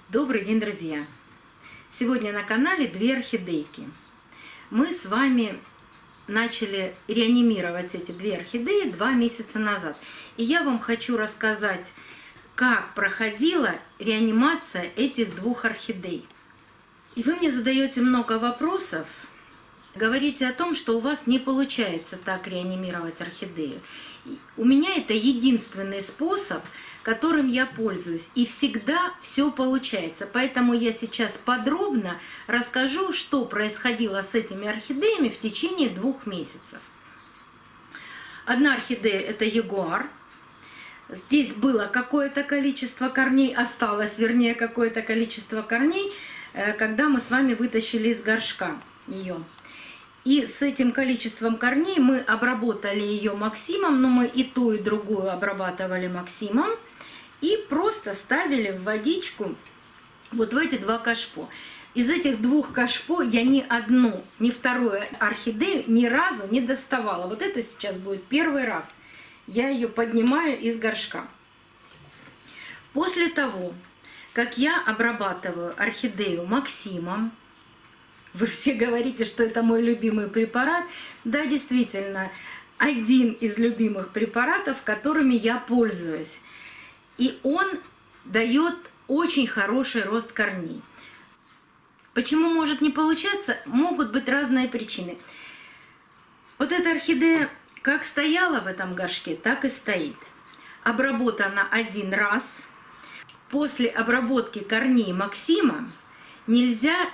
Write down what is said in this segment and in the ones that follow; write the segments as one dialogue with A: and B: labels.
A: Добрый день, друзья! Сегодня на канале две орхидейки. Мы с вами начали реанимировать эти две орхидеи 2 месяца назад. И я вам хочу рассказать, как проходила реанимация этих двух орхидей. И вы мне задаете много вопросов, говорите о том, что у вас не получается так реанимировать орхидею. У меня это единственный способ, которым я пользуюсь, и всегда все получается. Поэтому я сейчас подробно расскажу, что происходило с этими орхидеями в течение 2 месяцев. Одна орхидея – это ягуар. Здесь было какое-то количество корней, осталось, вернее, какое-то количество корней, когда мы с вами вытащили из горшка ее. И с этим количеством корней мы обработали ее Максимом, но мы и ту, и другую обрабатывали Максимом. И просто ставили в водичку вот в эти 2 кашпо. Из этих 2 кашпо я ни одну, ни вторую орхидею ни разу не доставала. Вот это сейчас будет первый раз. Я ее поднимаю из горшка. После того, как я обрабатываю орхидею Максимом, вы все говорите, что это мой любимый препарат. Да, действительно, один из любимых препаратов, которыми я пользуюсь. И он дает очень хороший рост корней. Почему может не получаться? Могут быть разные причины. Вот эта орхидея как стояла в этом горшке, так и стоит. Обработана 1 раз. После обработки корней Максима нельзя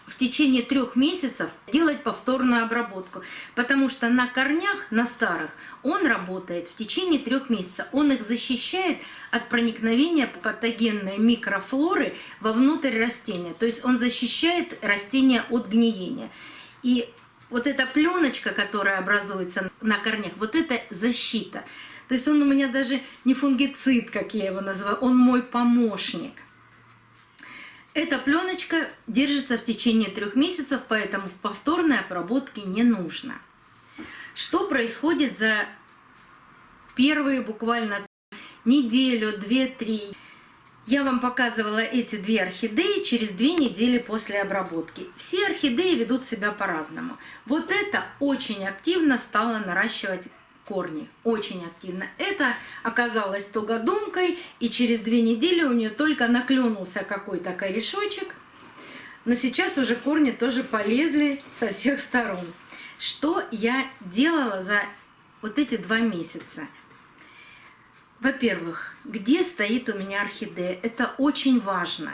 A: в течение 3 месяцев делать повторную обработку, потому что на корнях, на старых, он работает в течение 3 месяцев. Он их защищает от проникновения патогенной микрофлоры вовнутрь растения. То есть он защищает растение от гниения. И вот эта пленочка, которая образуется на корнях, вот это защита. То есть он у меня даже не фунгицид, как я его называю, он мой помощник. Эта пленочка держится в течение 3 месяцев, поэтому повторной обработки не нужно. Что происходит за первые буквально неделю, 2-3? Я вам показывала эти 2 орхидеи через 2 недели после обработки. Все орхидеи ведут себя по-разному. Вот это очень активно стало наращивать корни, очень активно. Это оказалось тугодумкой, и через 2 недели у нее только наклюнулся какой-то корешочек, но сейчас уже корни тоже полезли со всех сторон. Что я делала за вот эти 2 месяца? Во-первых, где стоит у меня орхидея? Это очень важно.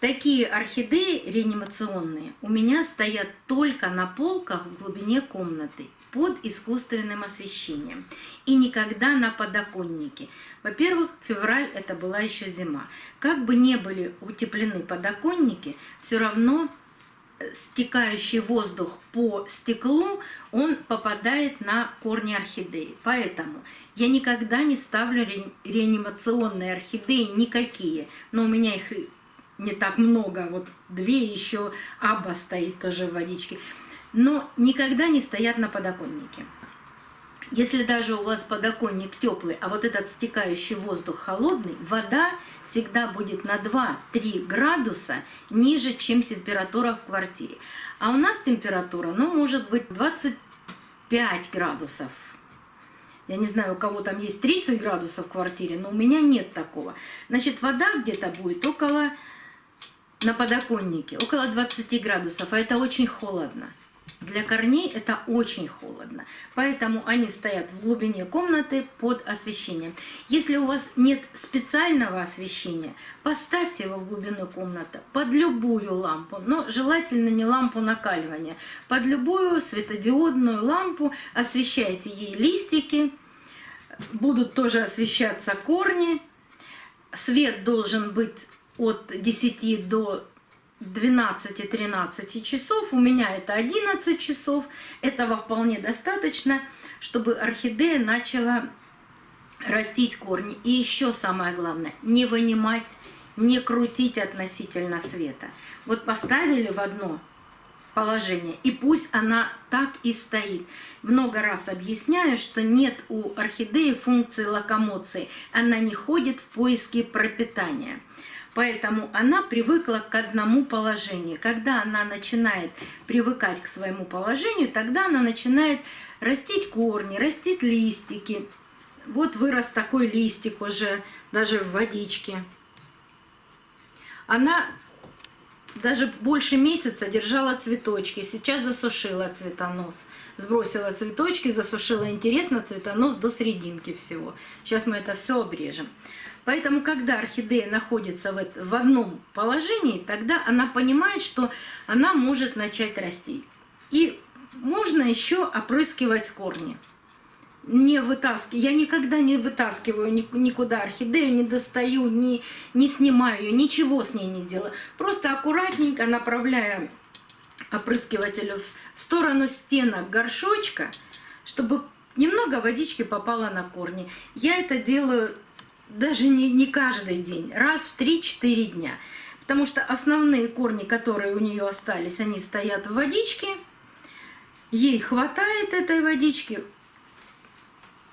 A: Такие орхидеи реанимационные у меня стоят только на полках в глубине комнаты, под искусственным освещением. И никогда на подоконнике. Во-первых, февраль – это была еще зима. Как бы не были утеплены подоконники, все равно стекающий воздух по стеклу, он попадает на корни орхидеи. Поэтому я никогда не ставлю реанимационные орхидеи никакие. Но у меня их не так много. Вот 2 еще, Аба стоит тоже в водичке. Но никогда не стоят на подоконнике. Если даже у вас подоконник теплый, а вот этот стекающий воздух холодный, вода всегда будет на 2-3 градуса ниже, чем температура в квартире. А у нас температура, ну, может быть 25 градусов. Я не знаю, у кого там есть 30 градусов в квартире, но у меня нет такого. Значит, вода где-то будет около, на подоконнике, около 20 градусов, а это очень холодно. Для корней это очень холодно, поэтому они стоят в глубине комнаты под освещением. Если у вас нет специального освещения, поставьте его в глубину комнаты под любую лампу, но желательно не лампу накаливания, под любую светодиодную лампу освещайте ей листики, будут тоже освещаться корни. Свет должен быть от 10 до 12-13 часов, у меня это 11 часов, этого вполне достаточно, чтобы орхидея начала растить корни. И еще самое главное, не вынимать, не крутить относительно света. Вот поставили в одно положение, и пусть она так и стоит. Много раз объясняю, что нет у орхидеи функции локомоции, она не ходит в поиске пропитания. Поэтому она привыкла к одному положению. Когда она начинает привыкать к своему положению, тогда она начинает растить корни, растить листики. Вот вырос такой листик уже даже в водичке. Она даже больше месяца держала цветочки, сейчас засушила цветонос. Сбросила цветочки, засушила, интересно, цветонос до серединки всего. Сейчас мы это все обрежем. Поэтому, когда орхидея находится в одном положении, тогда она понимает, что она может начать расти. И можно еще опрыскивать корни. Я никогда не вытаскиваю никуда орхидею, не достаю, не снимаю ее, ничего с ней не делаю. Просто аккуратненько направляя опрыскивателю в сторону стенок горшочка, чтобы немного водички попало на корни. Я это делаю даже не каждый день, раз в 3-4 дня. Потому что основные корни, которые у нее остались, они стоят в водичке. Ей хватает этой водички.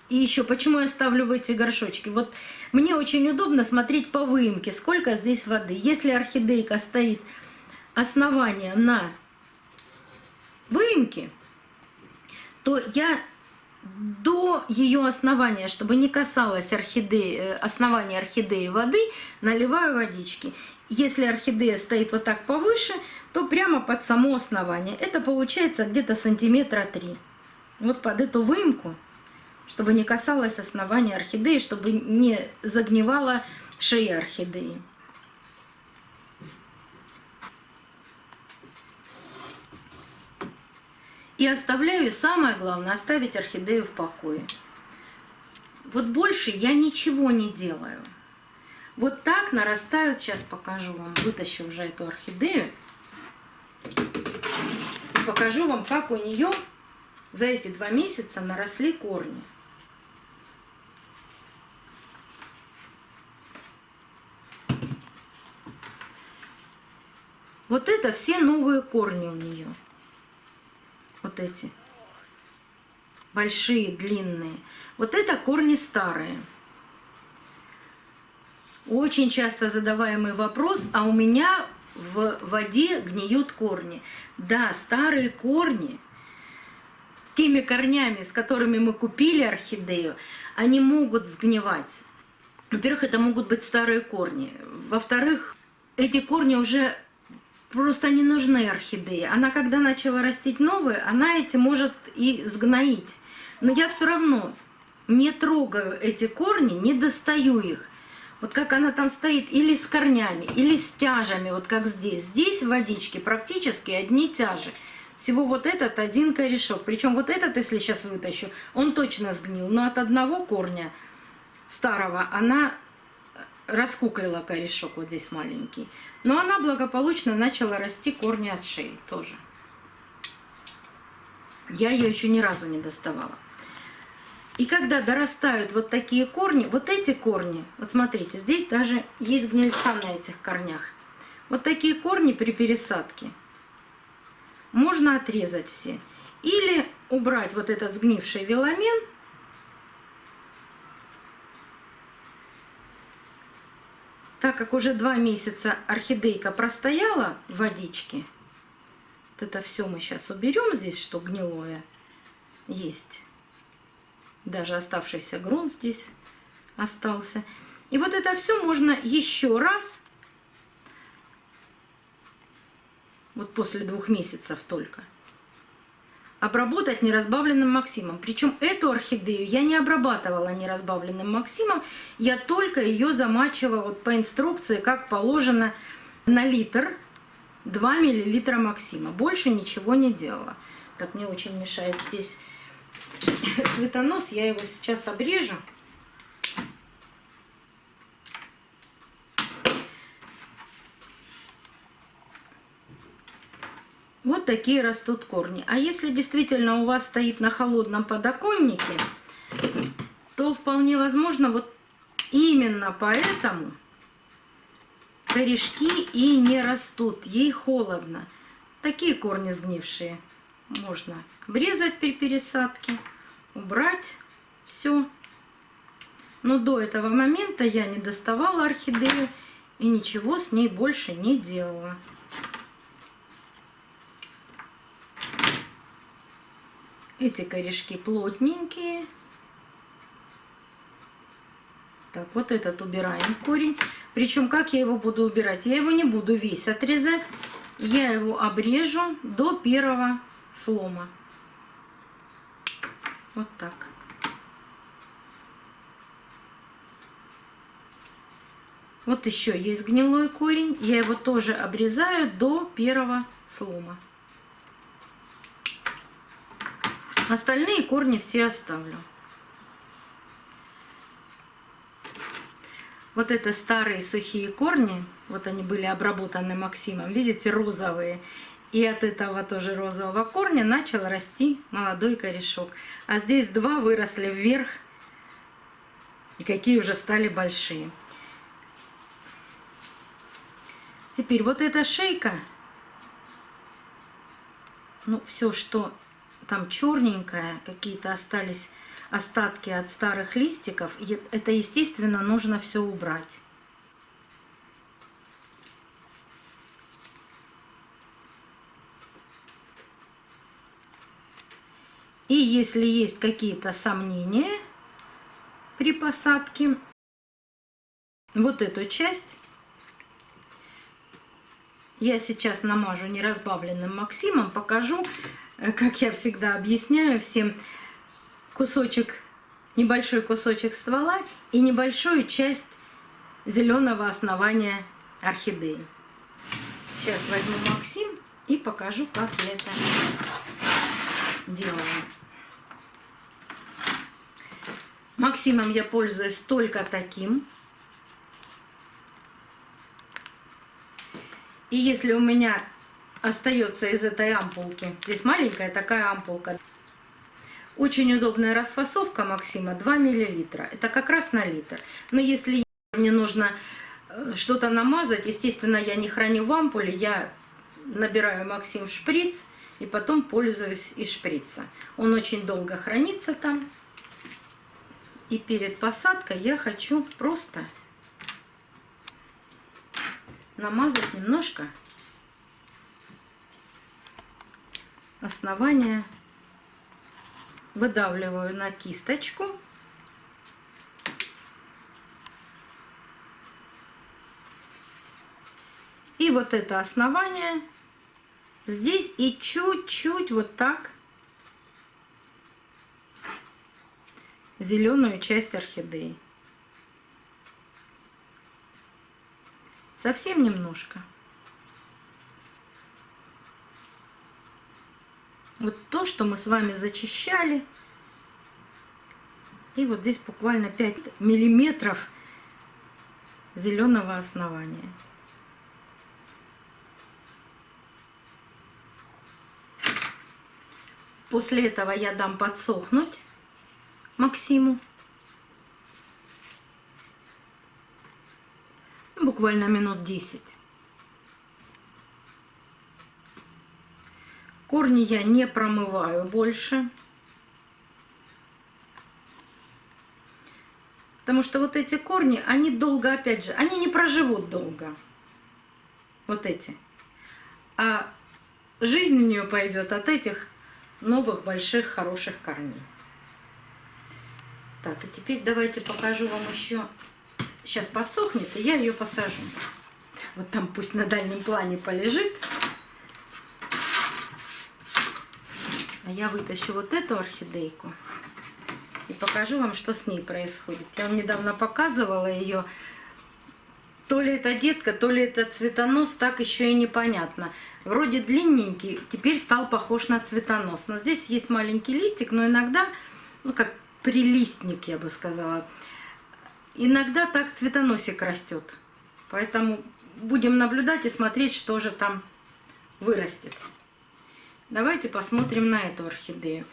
A: И еще, почему я ставлю в эти горшочки? Вот мне очень удобно смотреть по выемке, сколько здесь воды. Если орхидейка стоит основание на выемке, то я до ее основания, чтобы не касалось основания орхидеи воды, наливаю водички. Если орхидея стоит вот так повыше, то прямо под само основание. Это получается где-то сантиметра 3. Вот под эту выемку, чтобы не касалось основания орхидеи, чтобы не загнивала шея орхидеи. И оставляю, самое главное, оставить орхидею в покое. Вот больше я ничего не делаю. Вот так нарастают, сейчас покажу вам, вытащу уже эту орхидею. И покажу вам, как у нее за эти 2 месяца наросли корни. Вот это все новые корни у нее. Вот эти большие, длинные. Вот это корни старые. Очень часто задаваемый вопрос, а у меня в воде гниют корни. Да, старые корни, с теми корнями, с которыми мы купили орхидею, они могут сгнивать. Во-первых, это могут быть старые корни. Во-вторых, эти корни уже просто не нужны орхидее. Она, когда начала растить новые, она эти может и сгноить. Но я все равно не трогаю эти корни, не достаю их. Вот как она там стоит, или с корнями, или с тяжами, вот как здесь. Здесь в водичке практически одни тяжи. Всего вот этот один корешок. Причем вот этот, если сейчас вытащу, он точно сгнил. Но от одного корня старого она раскуклила корешок вот здесь маленький. Но она благополучно начала расти корни от шеи тоже. Я ее еще ни разу не доставала. И когда дорастают вот такие корни, вот эти корни, вот смотрите, здесь даже есть гнильца на этих корнях. Вот такие корни при пересадке можно отрезать все. Или убрать вот этот сгнивший веломен. Так как уже 2 месяца орхидейка простояла в водичке, вот это все мы сейчас уберем здесь, что гнилое есть. Даже оставшийся грунт здесь остался. И вот это все можно еще раз, вот после 2 месяцев только, обработать неразбавленным Максимом. Причем эту орхидею я не обрабатывала неразбавленным Максимом, я только ее замачивала вот по инструкции, как положено, на литр 2 мл Максима. Больше ничего не делала. Так, мне очень мешает здесь цветонос, я его сейчас обрежу. Вот такие растут корни. А если действительно у вас стоит на холодном подоконнике, то вполне возможно вот именно поэтому корешки и не растут. Ей холодно. Такие корни сгнившие можно обрезать при пересадке, убрать все. Но до этого момента я не доставала орхидею и ничего с ней больше не делала. Эти корешки плотненькие. Так, вот этот убираем корень. Причем, как я его буду убирать? Я его не буду весь отрезать. Я его обрежу до первого слома. Вот так. Вот еще есть гнилой корень. Я его тоже обрезаю до первого слома. Остальные корни все оставлю. Вот это старые сухие корни, вот они были обработаны Максимом, видите, розовые. И от этого тоже розового корня начал расти молодой корешок. А здесь два выросли вверх, и какие уже стали большие. Теперь вот эта шейка, ну все, что там черненькое, какие-то остались остатки от старых листиков, это, естественно, нужно все убрать. И если есть какие-то сомнения при посадке, вот эту часть я сейчас намажу неразбавленным Максимом, покажу, как я всегда объясняю всем, кусочек, небольшой кусочек ствола и небольшую часть зеленого основания орхидеи. Сейчас возьму Максим и покажу, как я это делаю. Максимом я пользуюсь только таким. И если у меня остается из этой ампулки, здесь маленькая такая ампулка, очень удобная расфасовка Максима 2 мл. Это как раз на литр. Но если мне нужно что-то намазать, естественно, я не храню в ампуле, я набираю Максим в шприц и потом пользуюсь из шприца. Он очень долго хранится там. И перед посадкой я хочу просто намазать немножко основания. Выдавливаю на кисточку. И вот это основание здесь и чуть-чуть вот так зеленую часть орхидеи. Совсем немножко. Вот то, что мы с вами зачищали. И вот здесь буквально 5 миллиметров зеленого основания. После этого я дам подсохнуть Максиму. Буквально минут 10. Корни я не промываю больше. Потому что вот эти корни, они долго, опять же, они не проживут долго. Вот эти. А жизнь у нее пойдет от этих новых, больших, хороших корней. Так, и теперь давайте покажу вам еще. Сейчас подсохнет, и я ее посажу. Вот там пусть на дальнем плане полежит. А я вытащу вот эту орхидейку и покажу вам, что с ней происходит. Я вам недавно показывала ее. То ли это детка, то ли это цветонос, так еще и непонятно. Вроде длинненький, теперь стал похож на цветонос. Но здесь есть маленький листик, но иногда, ну как прилистник, я бы сказала, иногда так цветоносик растет. Поэтому будем наблюдать и смотреть, что же там вырастет. Давайте посмотрим на эту орхидею.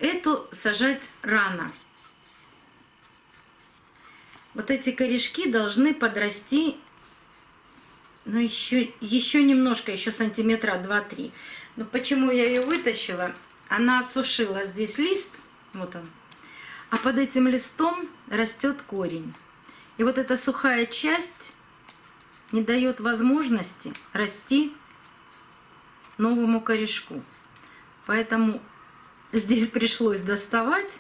A: Эту сажать рано. Вот эти корешки должны подрасти, ну еще немножко, еще сантиметра 2-3. Но почему я ее вытащила? Она отсушила здесь лист, вот он. А под этим листом растет корень. И вот эта сухая часть не дает возможности расти новому корешку. Поэтому здесь пришлось доставать,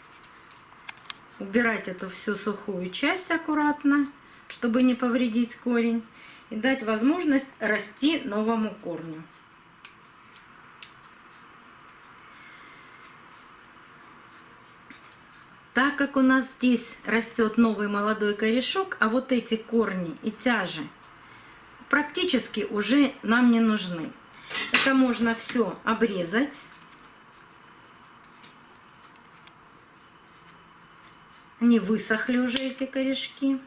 A: убирать эту всю сухую часть аккуратно, чтобы не повредить корень, и дать возможность расти новому корню. Так как у нас здесь растет новый молодой корешок, а вот эти корни и тяжи практически уже нам не нужны. Это можно все обрезать. Они высохли уже, эти корешки.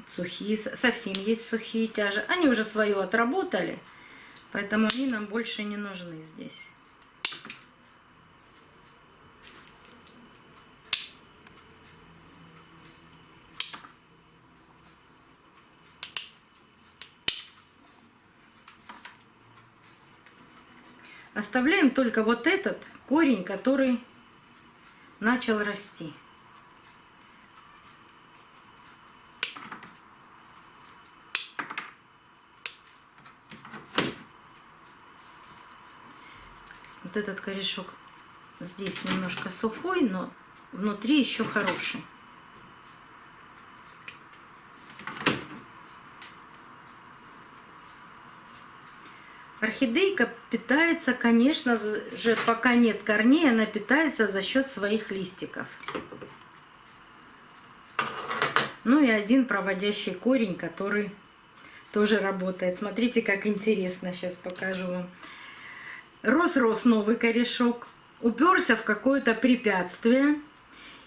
A: Сухие, совсем есть сухие тяжи. Они уже свое отработали, поэтому они нам больше не нужны здесь. Оставляем только вот этот корень, который начал расти. Вот этот корешок здесь немножко сухой, но внутри еще хороший. Орхидейка питается, конечно же, пока нет корней, она питается за счет своих листиков. Ну и один проводящий корень, который тоже работает. Смотрите, как интересно, сейчас покажу вам. Рос-рос новый корешок, уперся в какое-то препятствие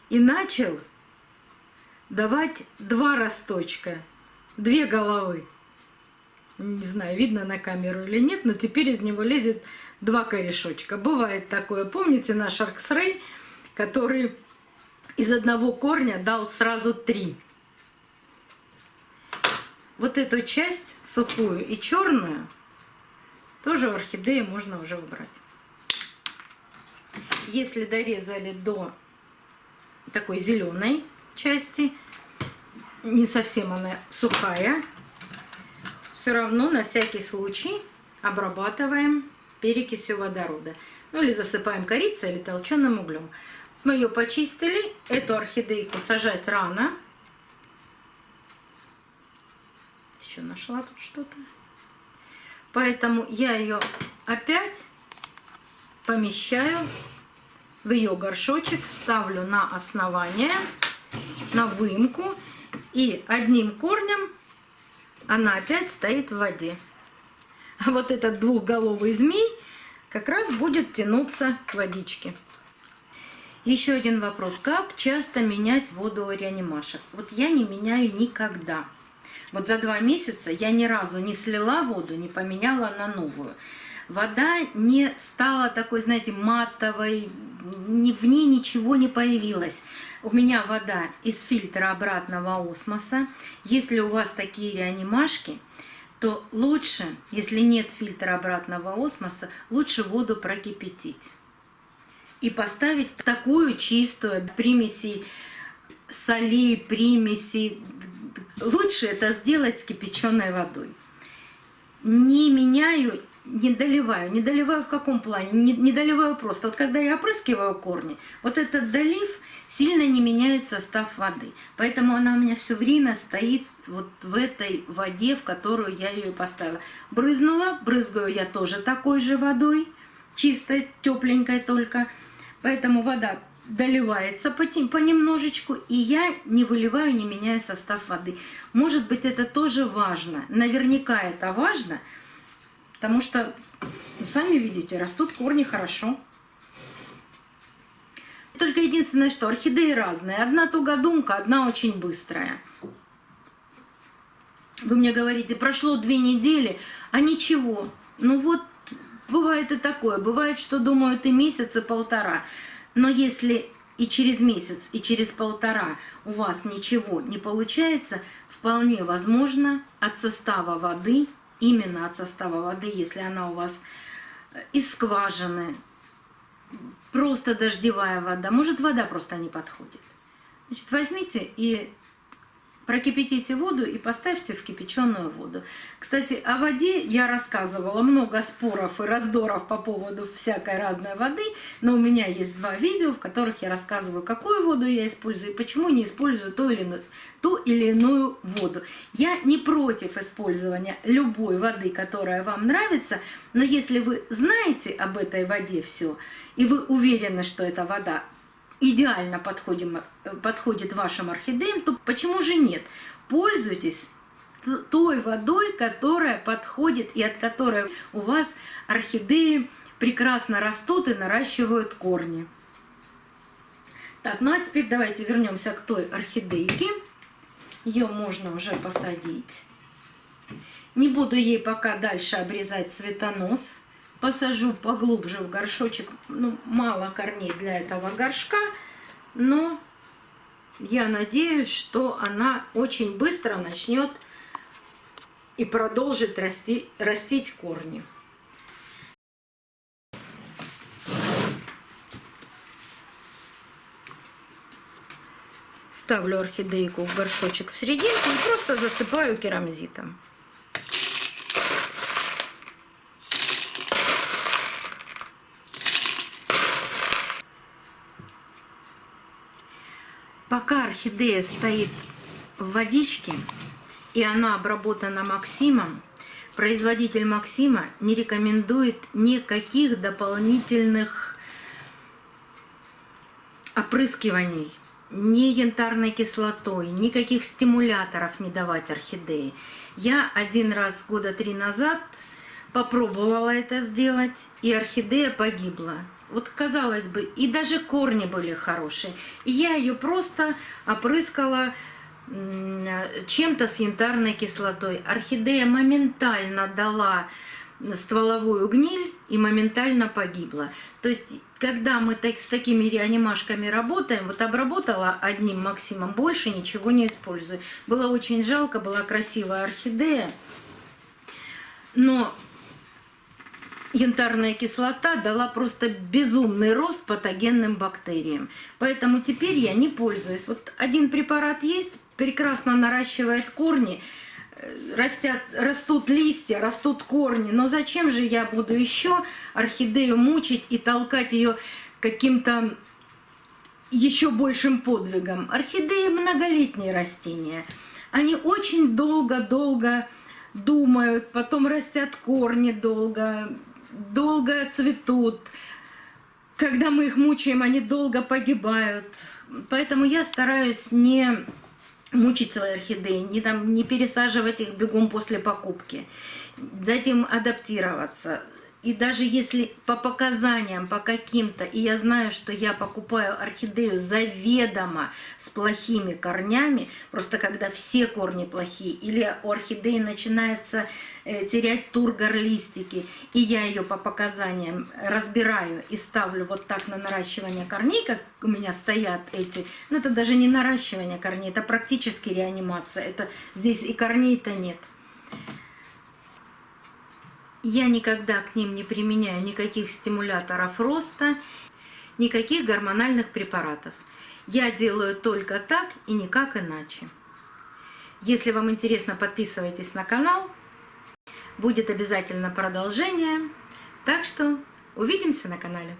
A: и начал давать два росточка, две головы. Не знаю, видно на камеру или нет, но теперь из него лезет два корешочка. Бывает такое. Помните наш Арксрей, который из одного корня дал сразу три? Вот эту часть сухую и черную тоже у орхидеи можно уже убрать. Если дорезали до такой зеленой части, не совсем она сухая, все равно на всякий случай обрабатываем перекисью водорода. Ну или засыпаем корицей или толченым углем. Мы ее почистили. Эту орхидейку сажать рано. Еще нашла тут что-то. Поэтому я ее опять помещаю в ее горшочек, ставлю на основание, на выемку, и одним корнем она опять стоит в воде. А вот этот двухголовый змей как раз будет тянуться к водичке. Еще один вопрос. Как часто менять воду у реанимашек? Вот я не меняю никогда. Вот за 2 месяца я ни разу не слила воду, не поменяла на новую. Вода не стала такой, знаете, матовой, в ней ничего не появилось. У меня вода из фильтра обратного осмоса. Если у вас такие реанимашки, то лучше, если нет фильтра обратного осмоса, лучше воду прокипятить. И поставить в такую чистую, примесей солей, примесей. Лучше это сделать с кипяченой водой. Не меняю, не доливаю. Не доливаю в каком плане? Не доливаю просто. Вот когда я опрыскиваю корни, вот этот долив сильно не меняет состав воды. Поэтому она у меня все время стоит вот в этой воде, в которую я ее поставила. Брызнула, брызгаю я тоже такой же водой, чистой, тепленькой только. Поэтому вода доливается понемножечку, и я не выливаю, не меняю состав воды. Может быть, это тоже важно. Наверняка это важно, потому что, сами видите, растут корни хорошо. Только единственное, что орхидеи разные. Одна тугодумка, одна очень быстрая. Вы мне говорите, прошло 2 недели, а ничего. Ну вот, бывает и такое. Бывает, что думают и месяц, и 1,5. Но если и через месяц, и через 1,5 у вас ничего не получается, вполне возможно, от состава воды именно от состава воды, если она у вас из скважины, просто дождевая вода, может, вода просто не подходит. Значит, возьмите и прокипятите воду и поставьте в кипяченую воду. Кстати, о воде я рассказывала, много споров и раздоров по поводу всякой разной воды, но у меня есть 2 видео, в которых я рассказываю, какую воду я использую и почему не использую ту или иную воду. Я не против использования любой воды, которая вам нравится, но если вы знаете об этой воде все, и вы уверены, что эта вода идеально подходит вашим орхидеям, то почему же нет? Пользуйтесь той водой, которая подходит и от которой у вас орхидеи прекрасно растут и наращивают корни. Так, ну а теперь давайте вернемся к той орхидейке. Ее можно уже посадить. Не буду ей пока дальше обрезать цветонос. Посажу поглубже в горшочек. Ну, мало корней для этого горшка, но я надеюсь, что она очень быстро начнет и продолжит растить корни. Ставлю орхидейку в горшочек в серединку и просто засыпаю керамзитом. Пока орхидея стоит в водичке и она обработана Максимом, производитель Максима не рекомендует никаких дополнительных опрыскиваний, ни янтарной кислотой, никаких стимуляторов не давать орхидее. Я 1 раз года 3 назад попробовала это сделать, и орхидея погибла. Вот, казалось бы, и даже корни были хорошие. И я ее просто опрыскала чем-то с янтарной кислотой. Орхидея моментально дала стволовую гниль и моментально погибла. То есть, когда мы с такими реанимашками работаем, вот обработала одним Максимом, больше ничего не использую. Было очень жалко, была красивая орхидея, но янтарная кислота дала просто безумный рост патогенным бактериям. Поэтому теперь я не пользуюсь. Вот один препарат есть, прекрасно наращивает корни, растут листья, растут корни. Но зачем же я буду еще орхидею мучить и толкать ее каким-то еще большим подвигом? Орхидеи многолетние растения. Они очень долго думают, потом растят корни долго цветут. Когда мы их мучаем, они долго погибают. Поэтому я стараюсь не мучить свои орхидеи, не пересаживать их бегом после покупки, дать им адаптироваться. И даже если по показаниям, по каким-то, и я знаю, что я покупаю орхидею заведомо с плохими корнями, просто когда все корни плохие, или у орхидеи начинается терять тургор листики, и я ее по показаниям разбираю и ставлю вот так на наращивание корней, как у меня стоят эти, ну это даже не наращивание корней, это практически реанимация, это здесь и корней-то нет. Я никогда к ним не применяю никаких стимуляторов роста, никаких гормональных препаратов. Я делаю только так и никак иначе. Если вам интересно, подписывайтесь на канал. Будет обязательно продолжение. Так что увидимся на канале.